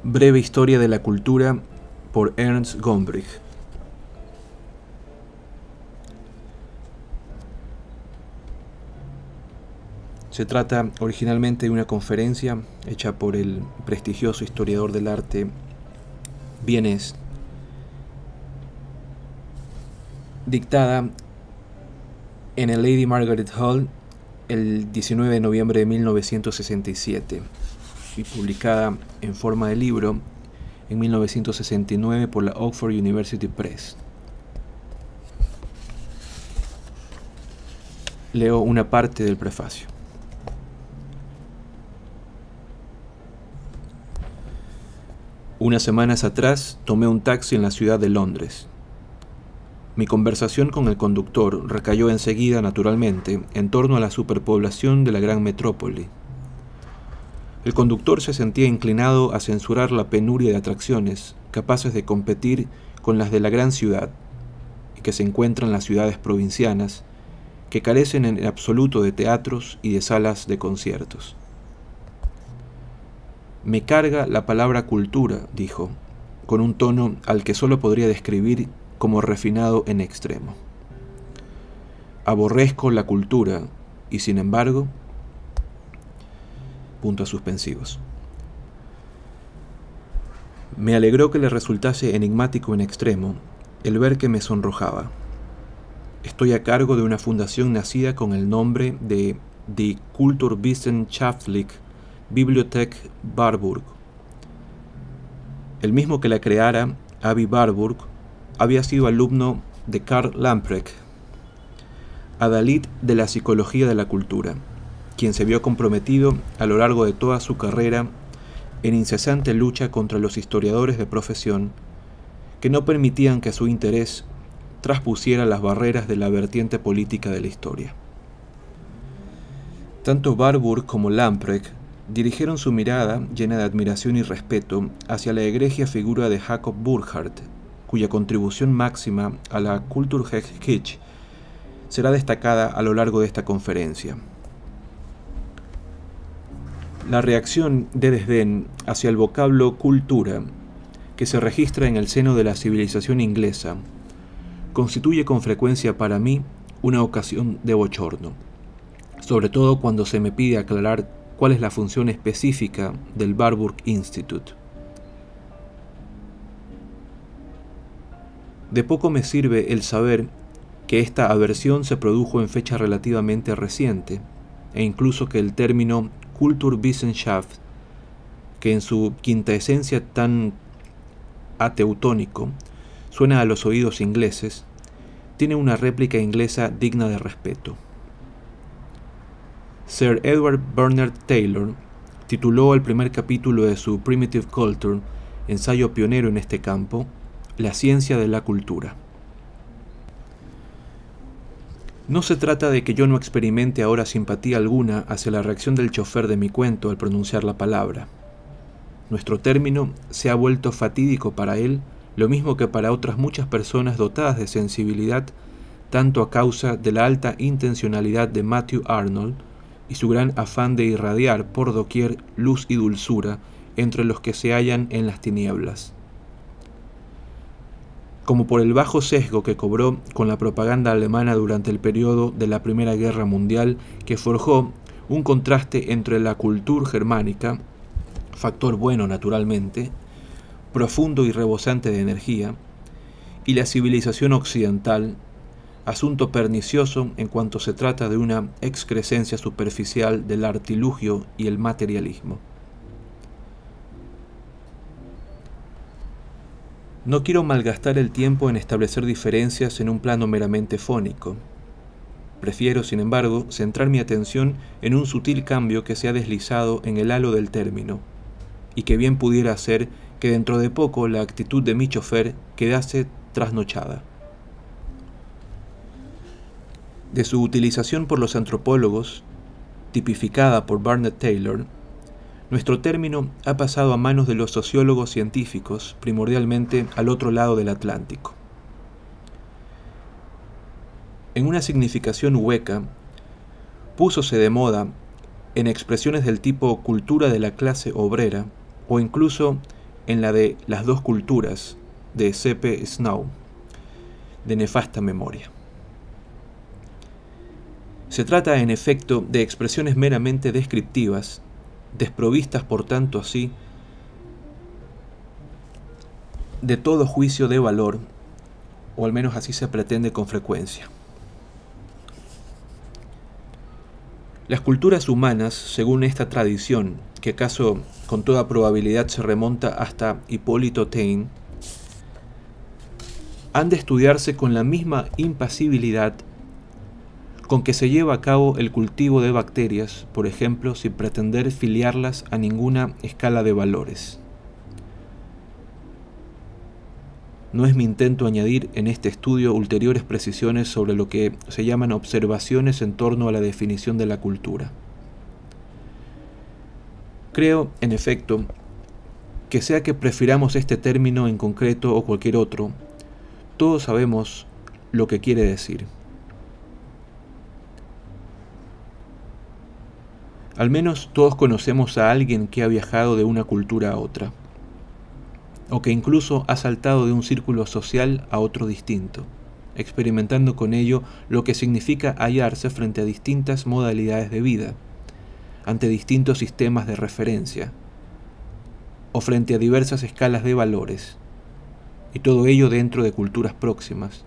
Breve historia de la cultura por Ernst Gombrich. Se trata originalmente de una conferencia hecha por el prestigioso historiador del arte vienés, dictada en el Lady Margaret Hall el 19 de noviembre de 1967 y publicada en forma de libro en 1969 por la Oxford University Press. Leo una parte del prefacio. Unas semanas atrás tomé un taxi en la ciudad de Londres. Mi conversación con el conductor recayó enseguida, naturalmente, en torno a la superpoblación de la gran metrópoli. El conductor se sentía inclinado a censurar la penuria de atracciones capaces de competir con las de la gran ciudad y que se encuentran en las ciudades provincianas, que carecen en absoluto de teatros y de salas de conciertos. Me carga la palabra cultura, dijo, con un tono al que solo podría describir como refinado en extremo. Aborrezco la cultura y, sin embargo, puntos suspensivos. Me alegró que le resultase enigmático en extremo el ver que me sonrojaba. Estoy a cargo de una fundación nacida con el nombre de Die Kulturwissenschaftliche Bibliothek Warburg. El mismo que la creara, Avi Warburg, había sido alumno de Karl Lamprecht, adalid de la psicología de la cultura, quien se vio comprometido a lo largo de toda su carrera en incesante lucha contra los historiadores de profesión que no permitían que su interés traspusiera las barreras de la vertiente política de la historia. Tanto Warburg como Lamprecht dirigieron su mirada, llena de admiración y respeto, hacia la egregia figura de Jacob Burckhardt, cuya contribución máxima a la Kulturgeschichte será destacada a lo largo de esta conferencia. La reacción de desdén hacia el vocablo cultura, que se registra en el seno de la civilización inglesa, constituye con frecuencia para mí una ocasión de bochorno, sobre todo cuando se me pide aclarar cuál es la función específica del Warburg Institute. De poco me sirve el saber que esta aversión se produjo en fecha relativamente reciente, e incluso que el término Kulturwissenschaft, que en su quinta esencia tan ateutónico suena a los oídos ingleses, tiene una réplica inglesa digna de respeto. Sir Edward Bernard Taylor tituló el primer capítulo de su Primitive Culture, ensayo pionero en este campo, La ciencia de la cultura. No se trata de que yo no experimente ahora simpatía alguna hacia la reacción del chofer de mi cuento al pronunciar la palabra. Nuestro término se ha vuelto fatídico para él, lo mismo que para otras muchas personas dotadas de sensibilidad, tanto a causa de la alta intencionalidad de Matthew Arnold y su gran afán de irradiar por doquier luz y dulzura entre los que se hallan en las tinieblas, como por el bajo sesgo que cobró con la propaganda alemana durante el periodo de la Primera Guerra Mundial, que forjó un contraste entre la cultura germánica, factor bueno naturalmente, profundo y rebosante de energía, y la civilización occidental, asunto pernicioso en cuanto se trata de una excrescencia superficial del artilugio y el materialismo. No quiero malgastar el tiempo en establecer diferencias en un plano meramente fónico. Prefiero, sin embargo, centrar mi atención en un sutil cambio que se ha deslizado en el halo del término, y que bien pudiera hacer que dentro de poco la actitud de mi chofer quedase trasnochada. De su utilización por los antropólogos, tipificada por Bernard Taylor, nuestro término ha pasado a manos de los sociólogos científicos, primordialmente al otro lado del Atlántico. En una significación hueca, púsose de moda en expresiones del tipo cultura de la clase obrera o incluso en la de Las dos culturas, de C.P. Snow, de nefasta memoria. Se trata, en efecto, de expresiones meramente descriptivas, desprovistas, por tanto, así, de todo juicio de valor, o al menos así se pretende con frecuencia. Las culturas humanas, según esta tradición, que acaso con toda probabilidad se remonta hasta Hipólito Taine, han de estudiarse con la misma impasibilidad con que se lleva a cabo el cultivo de bacterias, por ejemplo, sin pretender filiarlas a ninguna escala de valores. No es mi intento añadir en este estudio ulteriores precisiones sobre lo que se llaman observaciones en torno a la definición de la cultura. Creo, en efecto, que sea que prefiramos este término en concreto o cualquier otro, todos sabemos lo que quiere decir. Al menos todos conocemos a alguien que ha viajado de una cultura a otra, o que incluso ha saltado de un círculo social a otro distinto, experimentando con ello lo que significa hallarse frente a distintas modalidades de vida, ante distintos sistemas de referencia, o frente a diversas escalas de valores, y todo ello dentro de culturas próximas.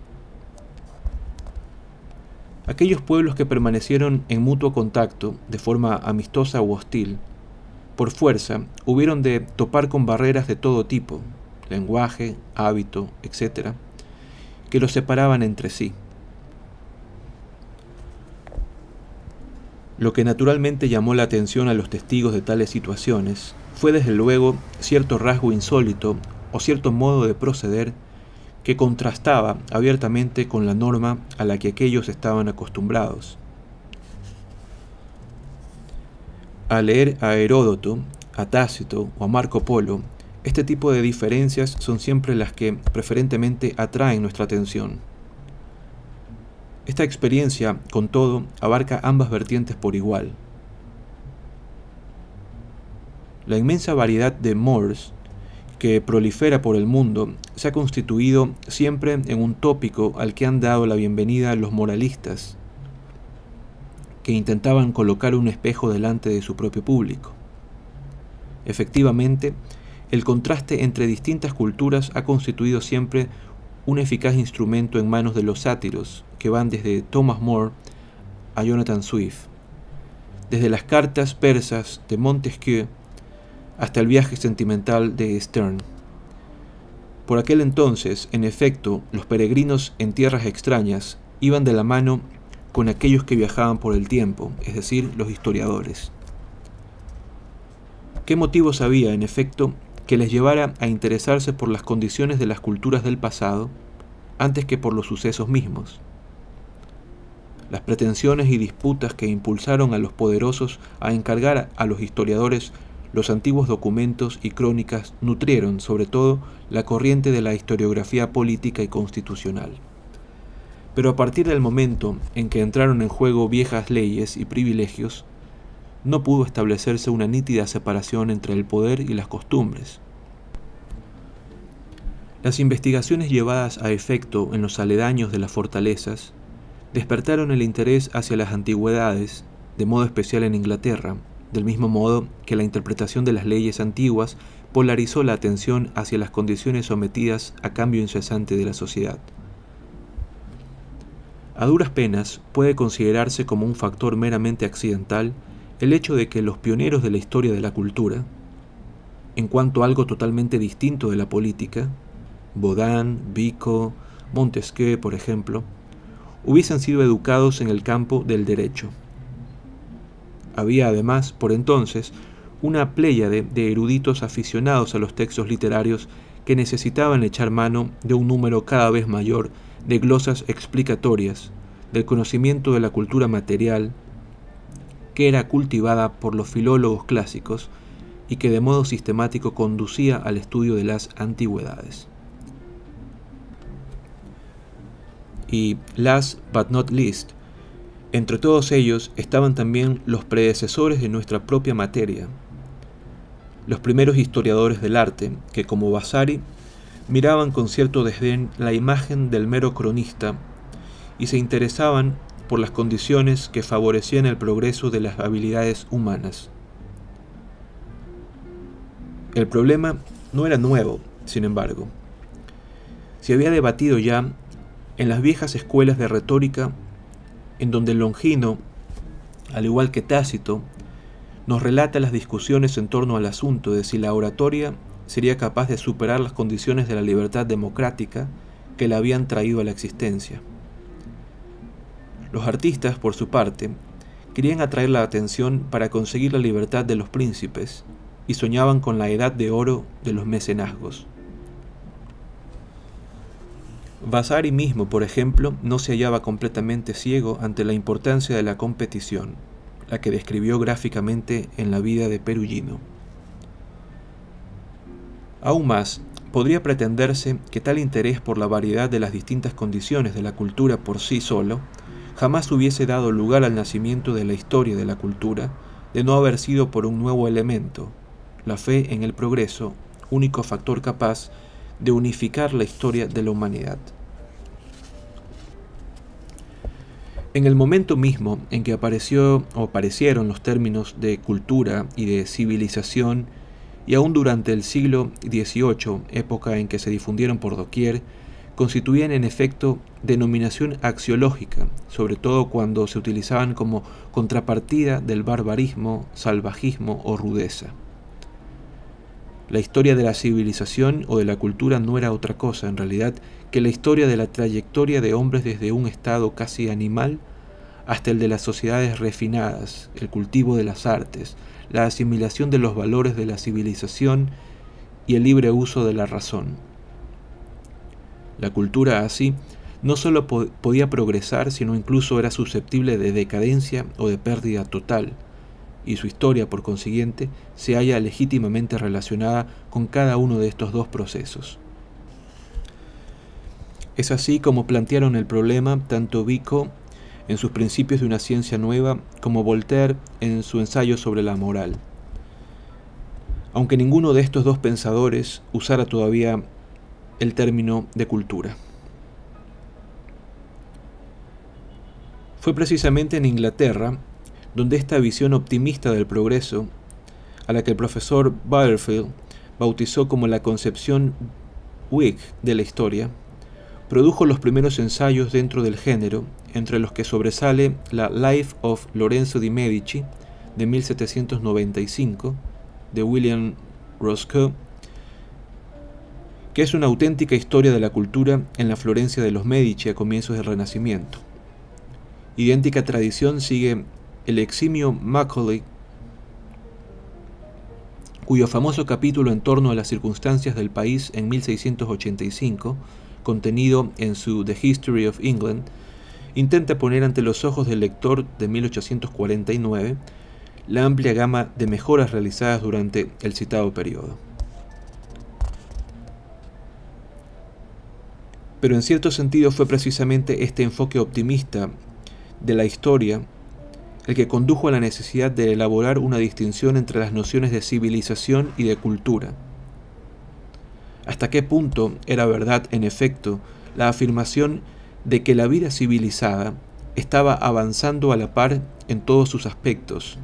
Aquellos pueblos que permanecieron en mutuo contacto, de forma amistosa u hostil, por fuerza, hubieron de topar con barreras de todo tipo, lenguaje, hábito, etc., que los separaban entre sí. Lo que naturalmente llamó la atención a los testigos de tales situaciones fue desde luego cierto rasgo insólito o cierto modo de proceder que contrastaba abiertamente con la norma a la que aquellos estaban acostumbrados. Al leer a Heródoto, a Tácito o a Marco Polo, este tipo de diferencias son siempre las que preferentemente atraen nuestra atención. Esta experiencia, con todo, abarca ambas vertientes por igual. La inmensa variedad de mores que prolifera por el mundo se ha constituido siempre en un tópico al que han dado la bienvenida los moralistas, que intentaban colocar un espejo delante de su propio público. Efectivamente, el contraste entre distintas culturas ha constituido siempre un eficaz instrumento en manos de los sátiros, que van desde Thomas More a Jonathan Swift, desde las cartas persas de Montesquieu hasta el viaje sentimental de Sterne. Por aquel entonces, en efecto, los peregrinos en tierras extrañas iban de la mano con aquellos que viajaban por el tiempo, es decir, los historiadores. ¿Qué motivos había, en efecto, que les llevara a interesarse por las condiciones de las culturas del pasado antes que por los sucesos mismos? Las pretensiones y disputas que impulsaron a los poderosos a encargar a los historiadores los antiguos documentos y crónicas nutrieron, sobre todo, la corriente de la historiografía política y constitucional. Pero a partir del momento en que entraron en juego viejas leyes y privilegios, no pudo establecerse una nítida separación entre el poder y las costumbres. Las investigaciones llevadas a efecto en los aledaños de las fortalezas despertaron el interés hacia las antigüedades, de modo especial en Inglaterra, del mismo modo que la interpretación de las leyes antiguas polarizó la atención hacia las condiciones sometidas a cambio incesante de la sociedad. A duras penas puede considerarse como un factor meramente accidental el hecho de que los pioneros de la historia de la cultura, en cuanto a algo totalmente distinto de la política, Baudin, Vico, Montesquieu, por ejemplo, hubiesen sido educados en el campo del derecho. Había además, por entonces, una pléyade de eruditos aficionados a los textos literarios que necesitaban echar mano de un número cada vez mayor de glosas explicatorias del conocimiento de la cultura material que era cultivada por los filólogos clásicos y que de modo sistemático conducía al estudio de las antigüedades. Y last but not least, entre todos ellos estaban también los predecesores de nuestra propia materia, Los primeros historiadores del arte, que como Vasari, miraban con cierto desdén la imagen del mero cronista y se interesaban por las condiciones que favorecían el progreso de las habilidades humanas. El problema no era nuevo, sin embargo. Se había debatido ya en las viejas escuelas de retórica, en donde Longino, al igual que Tácito, nos relata las discusiones en torno al asunto de si la oratoria sería capaz de superar las condiciones de la libertad democrática que la habían traído a la existencia. Los artistas, por su parte, querían atraer la atención para conseguir la libertad de los príncipes y soñaban con la edad de oro de los mecenazgos. Vasari mismo, por ejemplo, no se hallaba completamente ciego ante la importancia de la competición, la que describió gráficamente en la vida de Perugino. Aún más, podría pretenderse que tal interés por la variedad de las distintas condiciones de la cultura por sí solo jamás hubiese dado lugar al nacimiento de la historia de la cultura, de no haber sido por un nuevo elemento, la fe en el progreso, único factor capaz de unificar la historia de la humanidad. En el momento mismo en que aparecieron los términos de cultura y de civilización, y aún durante el siglo XVIII, época en que se difundieron por doquier, constituían en efecto denominación axiológica, sobre todo cuando se utilizaban como contrapartida del barbarismo, salvajismo o rudeza. La historia de la civilización o de la cultura no era otra cosa, en realidad, que la historia de la trayectoria de hombres desde un estado casi animal hasta el de las sociedades refinadas, el cultivo de las artes, la asimilación de los valores de la civilización y el libre uso de la razón. La cultura así no solo podía progresar, sino incluso era susceptible de decadencia o de pérdida total, y su historia, por consiguiente, se halla legítimamente relacionada con cada uno de estos dos procesos. Es así como plantearon el problema tanto Vico en sus Principios de una ciencia nueva como Voltaire en su ensayo sobre la moral. Aunque ninguno de estos dos pensadores usara todavía el término de cultura. Fue precisamente en Inglaterra donde esta visión optimista del progreso, a la que el profesor Butterfield bautizó como la concepción Whig de la historia, produjo los primeros ensayos dentro del género, entre los que sobresale la Life of Lorenzo di Medici de 1795 de William Roscoe, que es una auténtica historia de la cultura en la Florencia de los Medici a comienzos del Renacimiento. Idéntica tradición sigue el eximio Macaulay, cuyo famoso capítulo en torno a las circunstancias del país en 1685, contenido en su The History of England, intenta poner ante los ojos del lector de 1849 la amplia gama de mejoras realizadas durante el citado periodo. Pero en cierto sentido fue precisamente este enfoque optimista de la historia el que condujo a la necesidad de elaborar una distinción entre las nociones de civilización y de cultura. ¿Hasta qué punto era verdad, en efecto, la afirmación de que la vida civilizada estaba avanzando a la par en todos sus aspectos?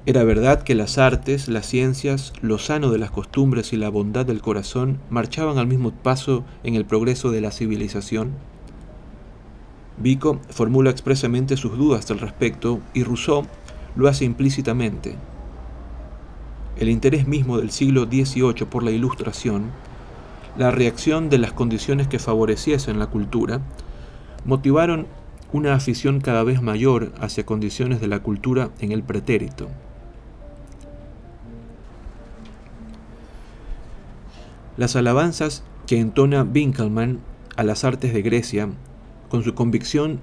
¿Era verdad que las artes, las ciencias, lo sano de las costumbres y la bondad del corazón marchaban al mismo paso en el progreso de la civilización? Vico formula expresamente sus dudas al respecto y Rousseau lo hace implícitamente. El interés mismo del siglo XVIII por la Ilustración, la reacción de las condiciones que favoreciesen la cultura, motivaron una afición cada vez mayor hacia condiciones de la cultura en el pretérito. Las alabanzas que entona Winckelmann a las artes de Grecia, con su convicción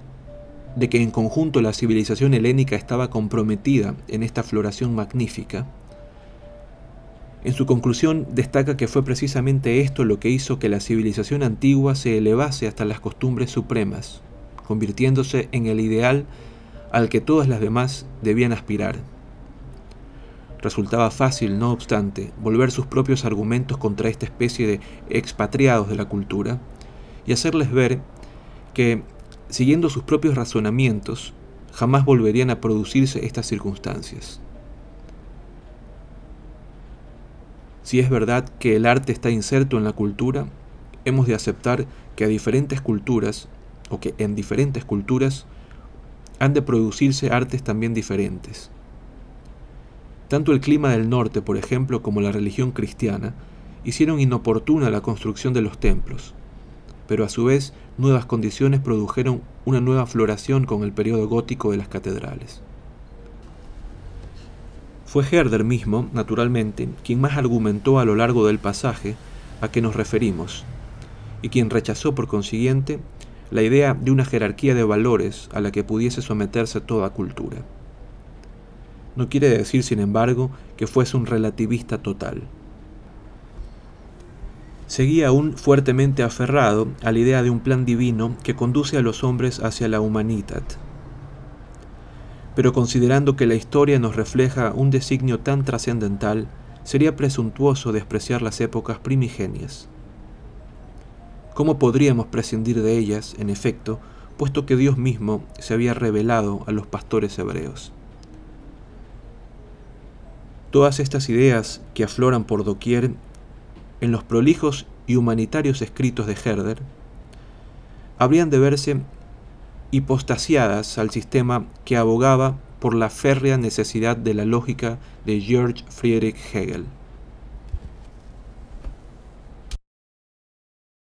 de que en conjunto la civilización helénica estaba comprometida en esta floración magnífica, en su conclusión destaca que fue precisamente esto lo que hizo que la civilización antigua se elevase hasta las costumbres supremas, convirtiéndose en el ideal al que todas las demás debían aspirar. Resultaba fácil, no obstante, volver sus propios argumentos contra esta especie de expatriados de la cultura y hacerles ver que, siguiendo sus propios razonamientos, jamás volverían a producirse estas circunstancias. Si es verdad que el arte está inserto en la cultura, hemos de aceptar que en diferentes culturas han de producirse artes también diferentes. Tanto el clima del norte, por ejemplo, como la religión cristiana, hicieron inoportuna la construcción de los templos, pero a su vez nuevas condiciones produjeron una nueva floración con el periodo gótico de las catedrales. Fue Herder mismo, naturalmente, quien más argumentó a lo largo del pasaje a que nos referimos, y quien rechazó, por consiguiente, la idea de una jerarquía de valores a la que pudiese someterse toda cultura. No quiere decir, sin embargo, que fuese un relativista total. Seguía aún fuertemente aferrado a la idea de un plan divino que conduce a los hombres hacia la humanitat. Pero considerando que la historia nos refleja un designio tan trascendental, sería presuntuoso despreciar las épocas primigenias. ¿Cómo podríamos prescindir de ellas, en efecto, puesto que Dios mismo se había revelado a los pastores hebreos? Todas estas ideas que afloran por doquier en los prolijos y humanitarios escritos de Herder habrían de verse hipostasiadas al sistema que abogaba por la férrea necesidad de la lógica de Georg Friedrich Hegel.